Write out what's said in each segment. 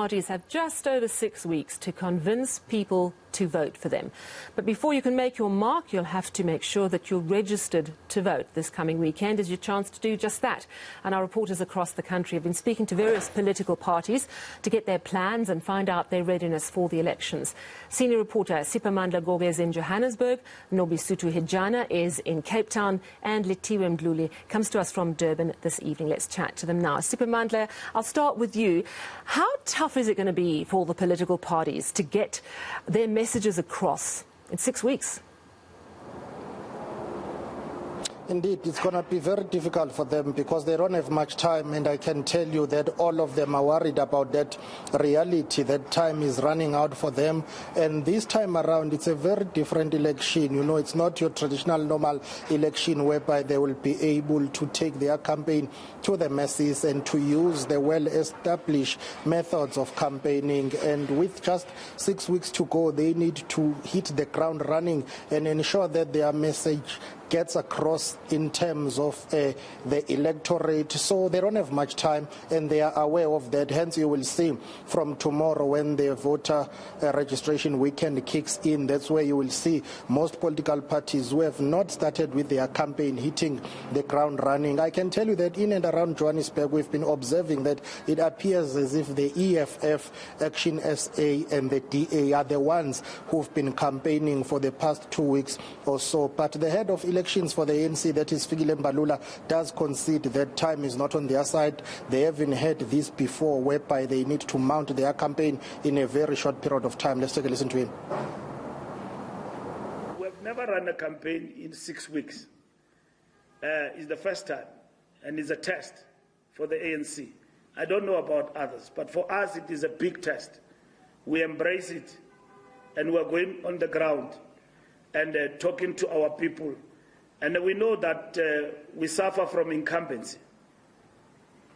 parties have just over 6 weeks to convince people to vote for them. But before you can make your mark, you'll have to make sure that you're registered to vote. This coming weekend is your chance to do just that. And our reporters across the country have been speaking to various political parties to get their plans and find out their readiness for the elections. Senior reporter Siphamandla Goge is in Johannesburg, Nobesuthu Hejana is in Cape Town, and Lethiwe Mdluli comes to us from Durban this evening. Let's chat to them now. Siphamandla, I'll start with you. How tough is it going to be for the political parties to get their messages across in 6 weeks? Indeed, it's going to be very difficult for them because they don't have much time, and I can tell you that all of them are worried about that reality, that time is running out for them. And this time around, it's a very different election. You know, it's not your traditional normal election whereby they will be able to take their campaign to the masses and to use the well-established methods of campaigning. And with just 6 weeks to go, they need to hit the ground running and ensure that their message gets across in terms of the electorate. So they don't have much time, and they are aware of that. Hence, you will see from tomorrow when the voter registration weekend kicks in, that's where you will see most political parties who have not started with their campaign hitting the ground running. I can tell you that in and around Johannesburg, we've been observing that it appears as if the EFF, Action SA, and the DA are the ones who've been campaigning for the past 2 weeks or so. But the head of elections for the ANC, that is Lethiwe Mdluli, does concede that time is not on their side. They haven't had this before, whereby they need to mount their campaign in a very short period of time. Let's take a listen to him. We have never run a campaign in 6 weeks. It's the first time, and it's a test for the ANC. I don't know about others, but for us it is a big test. We embrace it, and we're going on the ground and talking to our people. And we know that we suffer from incumbency.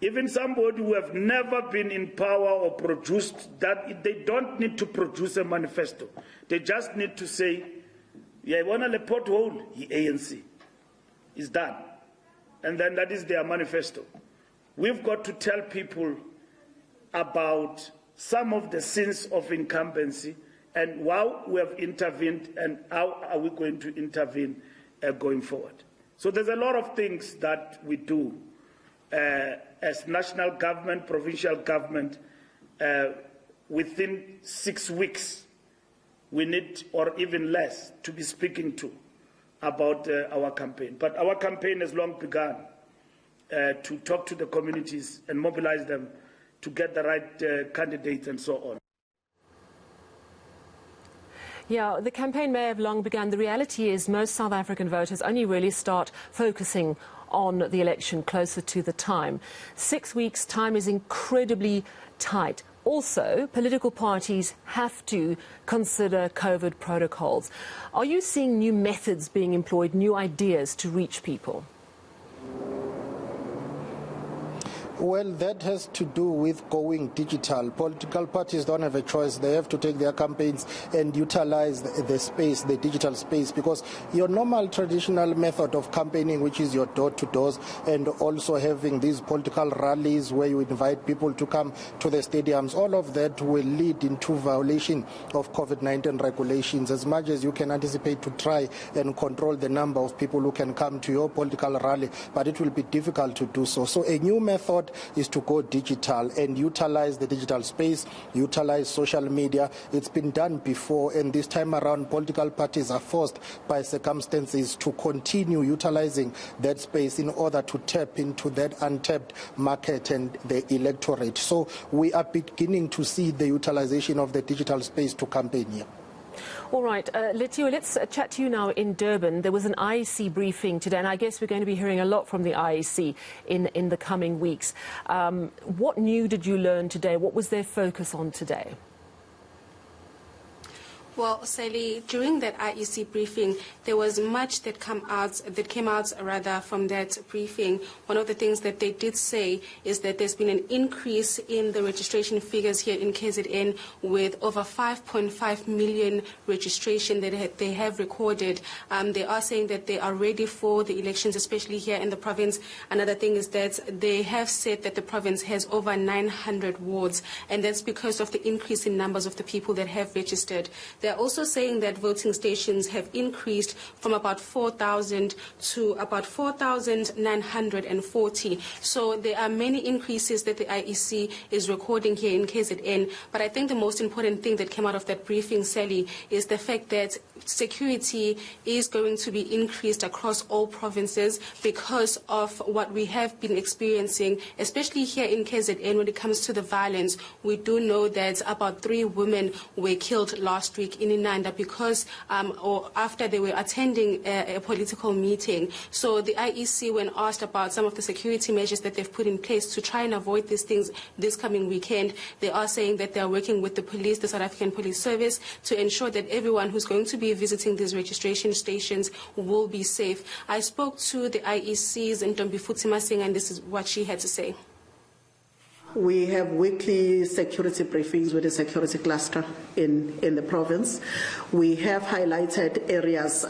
Even somebody who have never been in power or produced that, they don't need to produce a manifesto. They just need to say, yeah, one of the pothole, the ANC is done. And then that is their manifesto. We've got to tell people about some of the sins of incumbency and how we have intervened and how are we going to intervene going forward. So there's a lot of things that we do as national government, provincial government. Within 6 weeks, we need, or even less, to be speaking to about our campaign. But our campaign has long begun to talk to the communities and mobilize them to get the right candidates and so on. Yeah, the campaign may have long begun. The reality is most South African voters only really start focusing on the election closer to the time. 6 weeks' time is incredibly tight. Also, political parties have to consider COVID protocols. Are you seeing new methods being employed, new ideas to reach people? Well, that has to do with going digital. Political parties don't have a choice. They have to take their campaigns and utilize the space, the digital space, because your normal traditional method of campaigning, which is your door-to-doors, and also having these political rallies where you invite people to come to the stadiums, all of that will lead into violation of COVID-19 regulations. As much as you can anticipate to try and control the number of people who can come to your political rally, but it will be difficult to do so. So a new method is to go digital and utilize the digital space, utilize social media. It's been done before, and this time around political parties are forced by circumstances to continue utilizing that space in order to tap into that untapped market and the electorate. So we are beginning to see the utilization of the digital space to campaign here. All right, Lethiwe, let's chat to you now in Durban. There was an IEC briefing today, and I guess we're going to be hearing a lot from the IEC in the coming weeks. What new did you learn today? What was their focus on today? Well, Sally, during that IEC briefing, there was much that came out from that briefing. One of the things that they did say is that there's been an increase in the registration figures here in KZN, with over 5.5 million registration that they have recorded. They are saying that they are ready for the elections, especially here in the province. Another thing is that they have said that the province has over 900 wards, and that's because of the increase in numbers of the people that have registered. They're also saying that voting stations have increased from about 4,000 to about 4,940. So there are many increases that the IEC is recording here in KZN. But I think the most important thing that came out of that briefing, Sally, is the fact that security is going to be increased across all provinces because of what we have been experiencing, especially here in KZN when it comes to the violence. We do know that about 3 women were killed last week in Inanda because or after they were attending a political meeting. So the IEC, when asked about some of the security measures that they've put in place to try and avoid these things this coming weekend, they are saying that they are working with the police, the South African Police Service, to ensure that everyone who's going to be visiting these registration stations will be safe. I spoke to the IEC's Ntombi Futsimasing, and this is what she had to say. We have weekly security briefings with the security cluster in the province. We have highlighted areas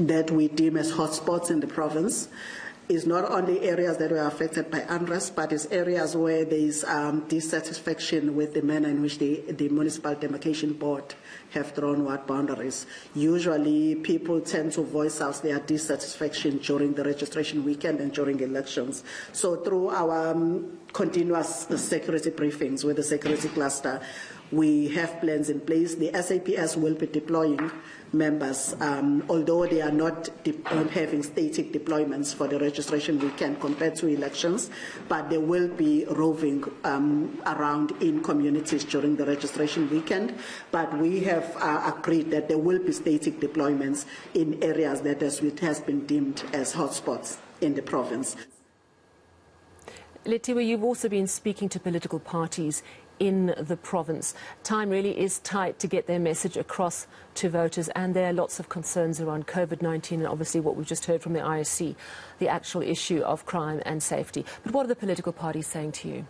that we deem as hotspots in the province. It's not only areas that were affected by unrest, but it's areas where there is dissatisfaction with the manner in which the Municipal Demarcation Board have drawn what boundaries. Usually people tend to voice out their dissatisfaction during the registration weekend and during elections. So through our continuous security briefings with the security cluster, we have plans in place. The SAPS will be deploying members, although they are not having static deployments for the registration weekend compared to elections, but they will be roving around in communities during the registration weekend. But we have agreed that there will be static deployments in areas that has been deemed as hotspots in the province. Lethiwe, you've also been speaking to political parties in the province. Time really is tight to get their message across to voters, and there are lots of concerns around COVID-19 and obviously what we've just heard from the ISC, the actual issue of crime and safety. But what are the political parties saying to you?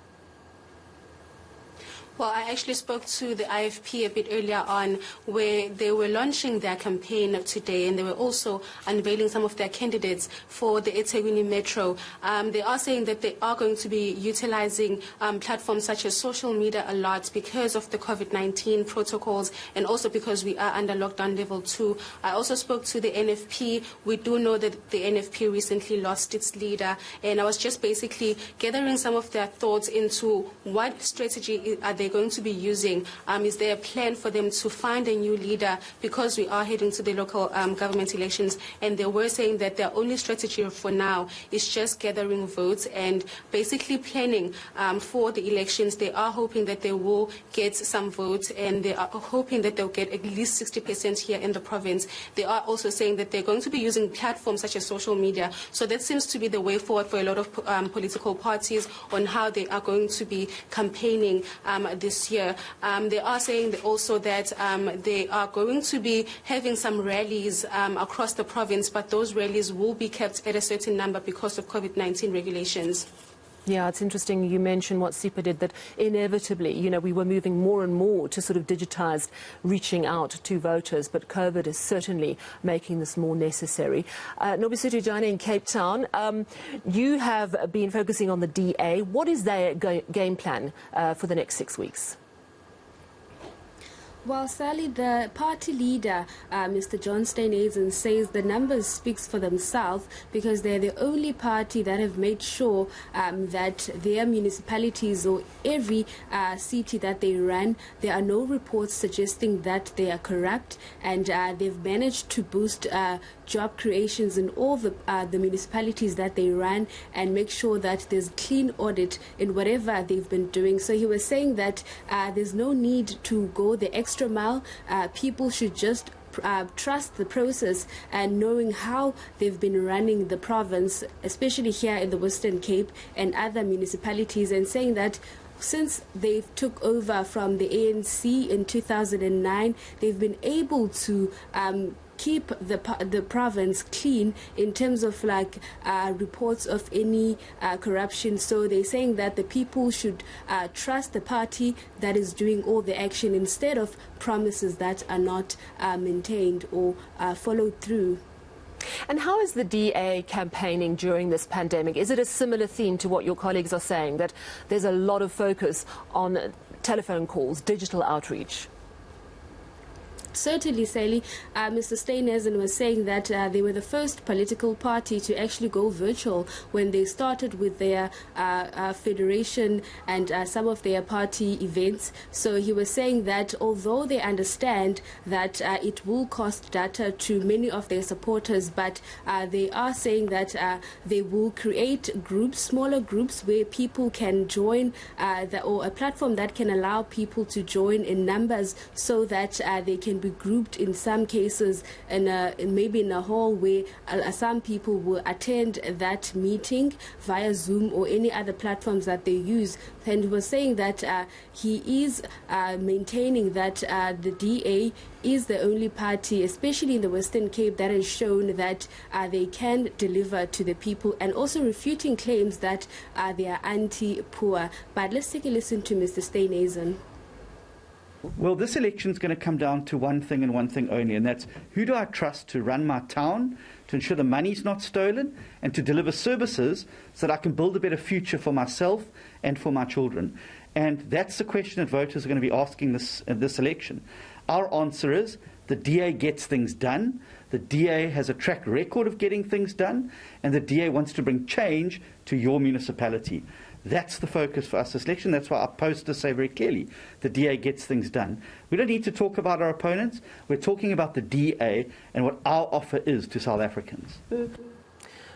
Well, I actually spoke to the IFP a bit earlier on, where they were launching their campaign today, and they were also unveiling some of their candidates for the eThekwini Metro. They are saying that they are going to be utilizing platforms such as social media a lot because of the COVID-19 protocols, and also because we are under lockdown level 2. I also spoke to the NFP. We do know that the NFP recently lost its leader, and I was just basically gathering some of their thoughts into what strategy are they going to be using. Is there a plan for them to find a new leader, because we are heading to the local government elections, and they were saying that their only strategy for now is just gathering votes and basically planning for the elections. They are hoping that they will get some votes, and they are hoping that they'll get at least 60% here in the province. They are also saying that they're going to be using platforms such as social media. So that seems to be the way forward for a lot of political parties on how they are going to be campaigning this year. They are saying also that they are going to be having some rallies across the province, but those rallies will be kept at a certain number because of COVID-19 regulations. Yeah, it's interesting you mentioned what SIPA did, that inevitably, you know, we were moving more and more to sort of digitized reaching out to voters, but COVID is certainly making this more necessary. Nobesuthu Hejana in Cape Town, you have been focusing on the DA. What is their game plan for the next 6 weeks? Well, Sally, the party leader, Mr. John Steenhuisen, says the numbers speaks for themselves, because they're the only party that have made sure that their municipalities, or every city that they run, there are no reports suggesting that they are corrupt, and they've managed to boost job creations in all the municipalities that they run, and make sure that there's clean audit in whatever they've been doing. So he was saying that there's no need to go the extra mile. People should just trust the process, and knowing how they've been running the province, especially here in the Western Cape and other municipalities, and saying that since they took over from the ANC in 2009, they've been able to keep the province clean in terms of reports of any corruption. So they're saying that the people should trust the party that is doing all the action instead of promises that are not maintained or followed through. And how is the DA campaigning during this pandemic? Is it a similar theme to what your colleagues are saying, that there's a lot of focus on telephone calls, digital outreach? Certainly, Sally. Mr. Steenhuisen was saying that they were the first political party to actually go virtual when they started with their federation and some of their party events. So he was saying that although they understand that it will cost data to many of their supporters, but they are saying that they will create groups, smaller groups, where people can join, or a platform that can allow people to join in numbers so that they can be grouped in some cases in maybe in a hall where some people will attend that meeting via Zoom or any other platforms that they use. And he was saying that he is maintaining that the DA is the only party, especially in the Western Cape, that has shown that they can deliver to the people, and also refuting claims that they are anti-poor. But let's take a listen to Mr. Steenhuisen. Well, this election is going to come down to one thing and one thing only, and that's who do I trust to run my town, to ensure the money's not stolen, and to deliver services so that I can build a better future for myself and for my children. And that's the question that voters are going to be asking this election. Our answer is the DA gets things done, the DA has a track record of getting things done, and the DA wants to bring change to your municipality. That's the focus for us this election. That's why our posters say very clearly, the DA gets things done. We don't need to talk about our opponents. We're talking about the DA and what our offer is to South Africans.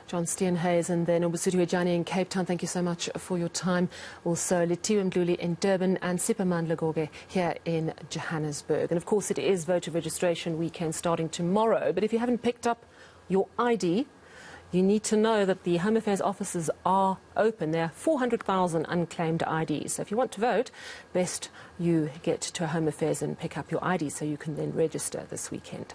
John Steenhuisen and then Nobesuthu Hejana in Cape Town, thank you so much for your time. Also, Lethiwe Mdluli in Durban and Siphamandla Goge here in Johannesburg. And of course, it is voter registration weekend starting tomorrow. But if you haven't picked up your ID, you need to know that the Home Affairs offices are open. There are 400,000 unclaimed IDs. So if you want to vote, best you get to Home Affairs and pick up your ID so you can then register this weekend.